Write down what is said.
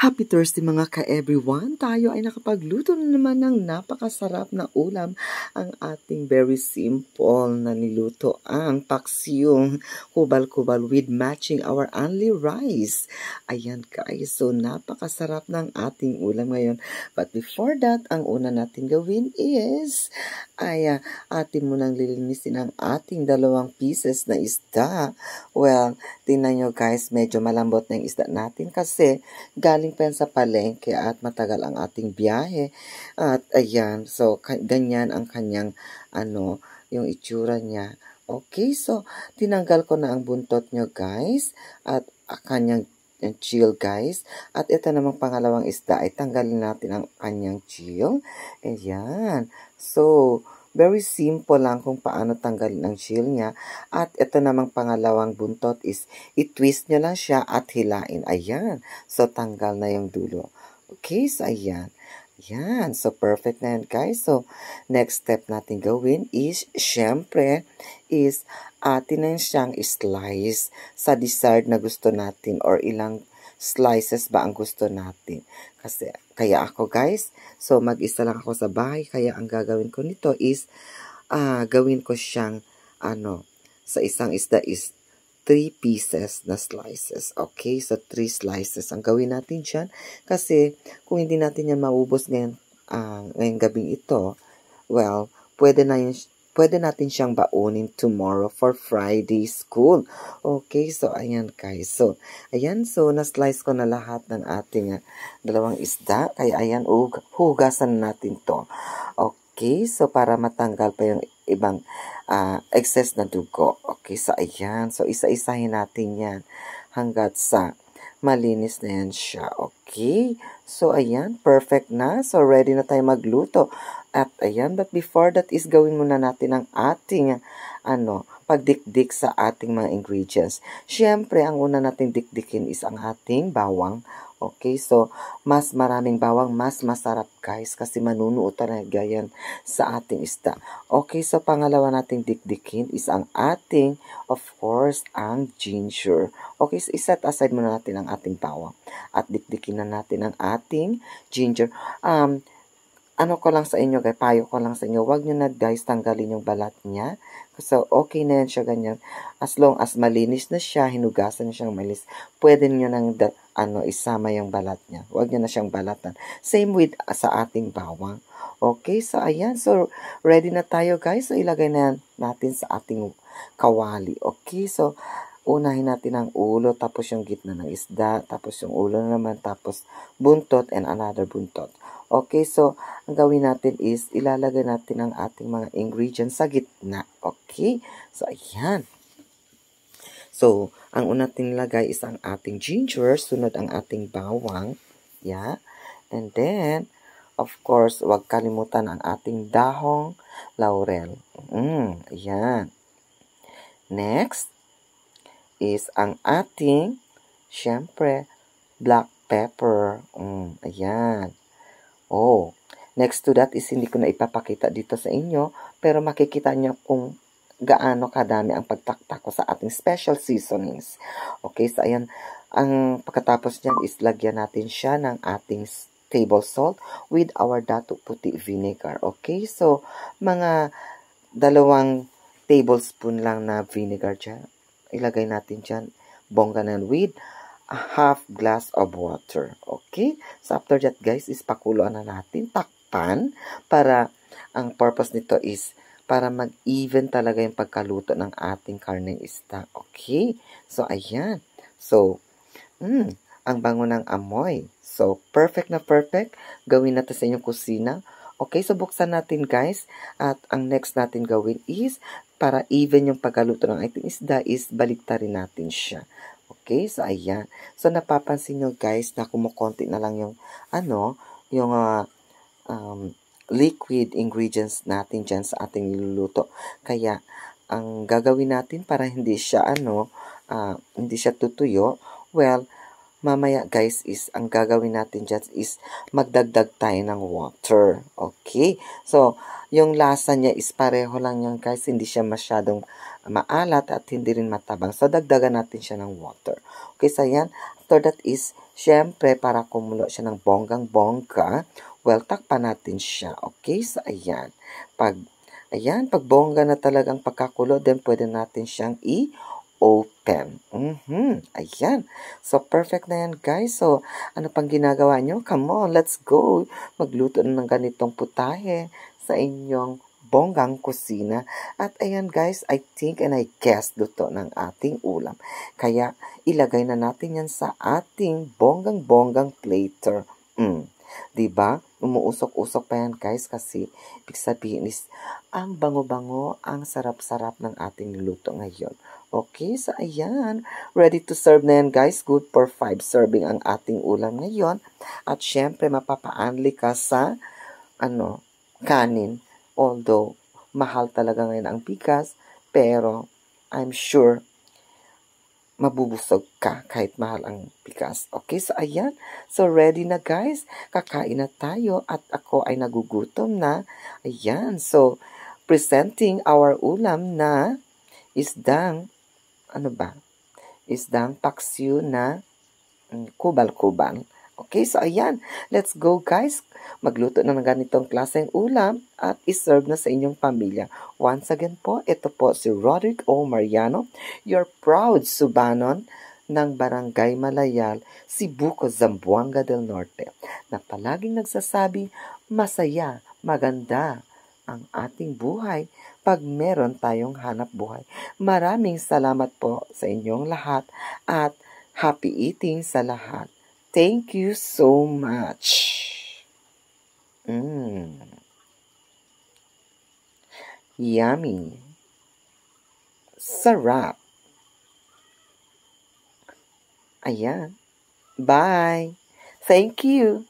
Happy Thursday mga ka-everyone! Tayo ay nakapagluto na naman ng napakasarap na ulam. Ang ating very simple na niluto, ang paksiong kubal-kubal with matching our only rice. Ayan guys, so napakasarap ng ating ulam ngayon. But before that, ang una natin gawin is atin munang lilinisin ang ating 2 pieces na isda. Well, tingnan nyo guys, medyo malambot na yung isda natin kasi galing pa yan sa palengke at matagal ang ating biyahe. At ayan, so ganyan ang kanyang yung itsura niya. Okay, so tinanggal ko na ang buntot nyo guys at kanyang chill guys. At ito namang pangalawang isda ay tanggalin natin ang kanyang chill. Ayan. So, very simple lang kung paano tanggalin ang chill niya. At ito namang pangalawang buntot is i-twist nyo lang siya at hilain. Ayan. So, tanggal na yung dulo. Okay, so ayan. Ayan. So, perfect na yan guys. So, next step natin gawin is, syempre, is atin na siyang slice sa desired na gusto natin or ilang slices ba ang gusto natin. Kasi, kaya ako guys, so mag-isa lang ako sa bahay, kaya ang gagawin ko nito is, gawin ko siyang, sa isang isda is 3 pieces na slices. Okay, so 3 slices ang gawin natin dyan. Kasi, kung hindi natin yan maubos ngayong gabing ito, well, pwede natin siyang baunin tomorrow for Friday school. Okay, so ayan guys. So, ayan, so na-slice ko na lahat ng ating 2 isda. Kaya ayan, hugasan natin to. Okay, so para matanggal pa yung ibang excess na dugo. Okay, so ayan. So, isa-isahin natin yan hanggat sa malinis na yan siya. Okay, so ayan, perfect na. So, ready na tayo magluto. At ayan, but before that is gawin muna natin ang ating pagdikdik sa ating mga ingredients. Siyempre, ang una nating dikdikin is ang ating bawang. Okay, so mas maraming bawang, mas masarap guys kasi manunuot talaga yan sa ating isda. Okay, so pangalawa nating dikdikin is ang ating, of course, ang ginger. Okay, so iset aside muna natin ang ating bawang at dikdikin na natin ang ating ginger. Ko lang sa inyo guys, payo ko lang sa inyo, wag nyo na guys tanggalin yung balat niya. So, okay na yan siya ganyan. As long as malinis na siya, hinugasan na siyang malinis, pwede nyo nang isama yung balat niya. Wag nyo na siyang balatan. Same with sa ating bawang. Okay, so ayan. So, ready na tayo guys. So, ilagay na natin sa ating kawali. Okay, so, unahin natin ang ulo, tapos yung gitna ng isda, tapos yung ulo naman, tapos buntot and another buntot. Okay, so, ang gawin natin is, ilalagay natin ang ating mga ingredients sa gitna. Okay, so, ayan. So, ang una natin nilagay is ang ating ginger, sunod ang ating bawang. Yeah, and then, of course, huwag kalimutan ang ating dahong laurel. Ayan. Next, is ang ating, syempre, black pepper. Ayan. Oh, next to that is hindi ko na ipapakita dito sa inyo, pero makikita nyo kung gaano kadami ang pagtaktak ko sa ating special seasonings. Okay, so ayan, ang pagkatapos niyan is lagyan natin siya ng ating table salt with our dato puti vinegar. Okay, so mga 2 tablespoon lang na vinegar dyan. Ilagay natin dyan, bongga na with a half glass of water. Okay? So, after that, guys, is pakuluan na natin. Takpan para ang purpose nito is para mag-even talaga yung pagkaluto ng ating karneng isda. Okay? So, ayan. So, ang bango ng amoy. So, perfect na perfect. Gawin natin sa inyong kusina. Okay, so buksan natin guys. At ang next natin gawin is, para even yung pagkaluto ng ating isda is baliktarin natin siya. Okay, so ayan. So napapansin nyo guys na kumukonti na lang yung liquid ingredients natin dyan sa ating niluluto. Kaya ang gagawin natin para hindi siya tutuyo, well, mamaya guys is ang gagawin natin dyan is magdagdag tayo ng water. Okay? So, yung lasa niya is pareho lang yan guys. Hindi siya masyadong maalat at hindi rin matabang. So, dagdagan natin siya ng water. Okay, so yan. after that is, syempre, para kumulo siya ng bonggang-bongga, well, takpan natin siya. Okay? So, ayan. Pag bongga na talagang pagkakulo, then pwede natin siyang open. Ayan. So, perfect na yan, guys. So, ano pang ginagawa nyo? Come on, let's go. Magluto na ng ganitong putahe sa inyong bonggang kusina. At ayan, guys, I think and I guess luto ng ating ulam. Kaya, ilagay na natin yan sa ating bonggang-bonggang plater. Diba? Umuusok-usok pa yan, guys, kasi ibig sabihin is ang bango-bango, ang sarap-sarap ng ating niluto ngayon. Okay, so ayan. Ready to serve na yan, guys. Good for 5 serving ang ating ulam ngayon. At syempre, mapapaanli ka sa kanin. Although, mahal talaga ngayon ang bigas, pero I'm sure mabubusog ka kahit mahal ang bigas. Okay, so ayan. So ready na, guys. Kakain na tayo at ako ay nagugutom na. Ayan. So, presenting our ulam na isdang, isdang paksiw na kubal-kubal. Okay, so ayan. Let's go, guys. Magluto na ng ganitong klaseng ulam at iserve na sa inyong pamilya. Once again po, ito po si Roderick O. Mariano, your proud Subanon ng Barangay Malayal, Cebuco, Zamboanga del Norte, na palaging nagsasabing masaya, maganda ang ating buhay pag meron tayong hanap buhay. Maraming salamat po sa inyong lahat at happy eating sa lahat. Thank you so much. Yummy. Sarap. Ayan. Bye. Thank you.